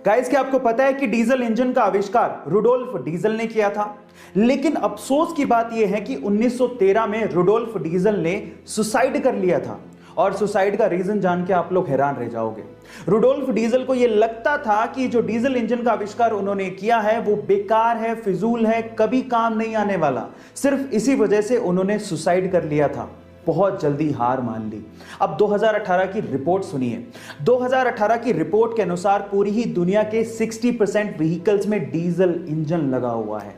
Guys, क्या आपको पता है कि डीजल इंजन का आविष्कार रुडोल्फ डीजल ने किया था? लेकिन अफसोस की बात यह है कि 1913 में रुडोल्फ डीजल ने सुसाइड कर लिया था। और सुसाइड का रीजन जान के आप लोग हैरान रह जाओगे। रुडोल्फ डीजल को यह लगता था कि जो डीजल इंजन का आविष्कार उन्होंने किया है वो बेकार है, फिजूल है, कभी काम नहीं आने वाला। सिर्फ इसी वजह से उन्होंने सुसाइड कर लिया था। बहुत जल्दी हार मान ली। अब 2018 की रिपोर्ट सुनिए। 2018 की रिपोर्ट के अनुसार पूरी ही दुनिया के 60% व्हीकल्स में डीजल इंजन लगा हुआ है।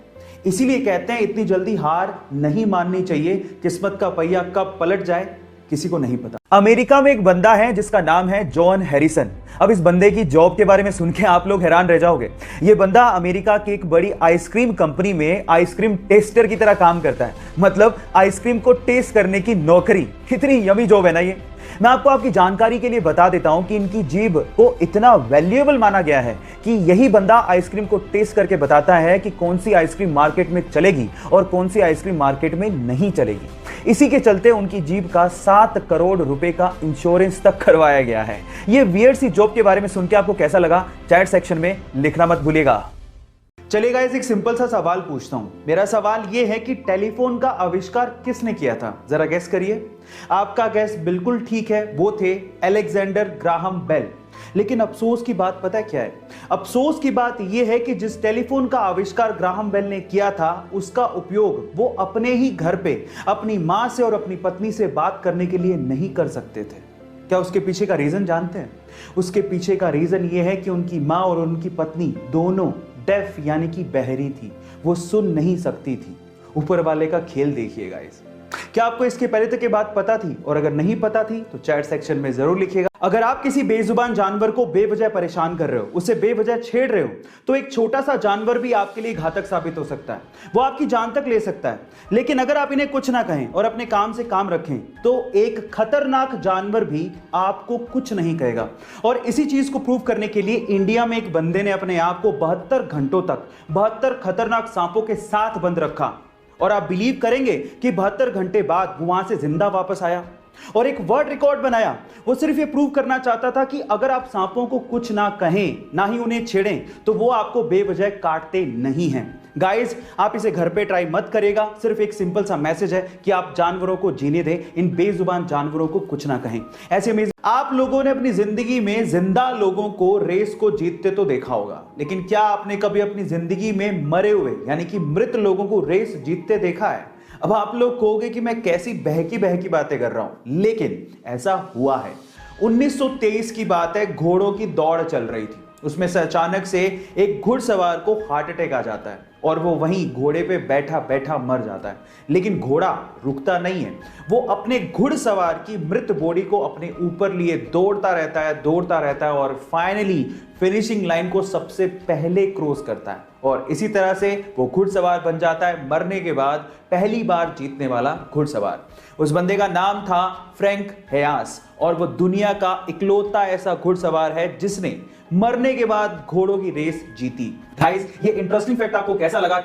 इसीलिए कहते हैं इतनी जल्दी हार नहीं माननी चाहिए। किस्मत का पहिया कब पलट जाए किसी को नहीं पता। अमेरिका में एक बंदा है जिसका नाम है जॉन हैरिसन। अब इस बंदे की जॉब के बारे में सुन के आप लोग हैरान रह जाओगे। ये बंदा अमेरिका की एक बड़ी आइसक्रीम कंपनी में आइसक्रीम टेस्टर की तरह काम करता है। मतलब आइसक्रीम को टेस्ट करने की नौकरी। कितनी यमी जॉब है ना ये। मैं आपको आपकी जानकारी के लिए बता देता हूं कि इनकी जीभ को इतना वैल्यूएबल माना गया है कि यही बंदा आइसक्रीम को टेस्ट करके बताता है कि कौन सी आइसक्रीम मार्केट में चलेगी और कौन सी आइसक्रीम मार्केट में नहीं चलेगी। इसी के चलते उनकी जीभ का 7 करोड़ रुपए का इंश्योरेंस तक करवाया गया है। ये वियर्ड सी जॉब के बारे में सुन के आपको कैसा लगा, चैट सेक्शन में लिखना मत भूलिएगा। चलिए गाइस, एक सिंपल सा सवाल पूछता हूं। मेरा सवाल यह है कि टेलीफोन का आविष्कार किसने किया था? जरा गैस करिए। आपका गैस बिल्कुल ठीक है, वो थे अलेक्जेंडर ग्राहम बेल। लेकिन अफसोस की बात पता है क्या है? अफसोस की बात यह है कि जिस टेलीफोन का आविष्कार ग्राहम बेल ने किया था उसका उपयोग वो अपने ही घर पे अपनी मां से और अपनी पत्नी से बात करने के लिए नहीं कर सकते थे। क्या उसके पीछे का रीजन जानते हैं? उसके पीछे का रीजन यह है कि उनकी मां और उनकी पत्नी दोनों डेफ यानी कि बहरी थी। वो सुन नहीं सकती थी। ऊपर वाले का खेल देखिए गाइस। क्या आपको इसके पहले तक ये बात पता थी? और अगर नहीं पता थी तो चैट सेक्शन में जरूर लिखिएगा। अगर आप किसी बेजुबान जानवर को बेवजह परेशान कर रहे हो, उसे बेवजह छेड़ रहे हो, तो एक छोटा सा जानवर भी आपके लिए घातक साबित हो सकता है। वो आपकी जान तक ले सकता है। लेकिन अगर आप इन्हें कुछ ना कहें और अपने काम से काम रखें तो एक खतरनाक जानवर भी आपको कुछ नहीं कहेगा। और इसी चीज को प्रूव करने के लिए इंडिया में एक बंदे ने अपने आप को 72 घंटों तक 72 खतरनाक सांपों के साथ बंद रखा। और आप बिलीव करेंगे कि 72 घंटे बाद वो वहां से जिंदा वापस आया और एक वर्ल्ड रिकॉर्ड बनाया। वो सिर्फ ये प्रूव करना चाहता था कि अगर आप सांपों को कुछ ना कहें, ना ही उन्हें छेड़ें, तो वो आपको बेवजह काटते नहीं हैं। गाइस, आप इसे घर पे ट्राई मत करिएगा। सिर्फ एक सिंपल सा मैसेज है कि आप जानवरों को जीने दें, इन बेजुबान जानवरों को कुछ ना कहें। ऐसे में आप लोगों ने अपनी जिंदगी में जिंदा लोगों को रेस को जीतते तो देखा होगा, लेकिन क्या आपने कभी अपनी जिंदगी में मरे हुए यानी कि मृत लोगों को रेस जीतते देखा है? अब आप लोग कहोगे कि मैं कैसी बहकी बहकी बातें कर रहा हूं, लेकिन ऐसा हुआ है। 1923 की बात है। घोड़ों की दौड़ चल रही थी। उसमें से अचानक से एक घुड़सवार को हार्ट अटैक आ जाता है और वो वहीं घोड़े पे बैठा बैठा मर जाता है। लेकिन घोड़ा रुकता नहीं है। वो अपने घुड़सवार की मृत बॉडी को अपने ऊपर लिए दौड़ता रहता है और फाइनली फिनिशिंग लाइन को सबसे पहले क्रॉस करता है। और इसी तरह से वो घुड़सवार बन जाता है मरने के बाद पहली बार जीतने वाला घुड़सवार। उस बंदे का नाम था फ्रैंक हेयास और वो दुनिया का इकलौता ऐसा घुड़सवार है जिसने मरने के बाद घोड़ों की रेस जीती। गाइस, ये इंटरेस्टिंग फैक्ट आपको कैसा लगा?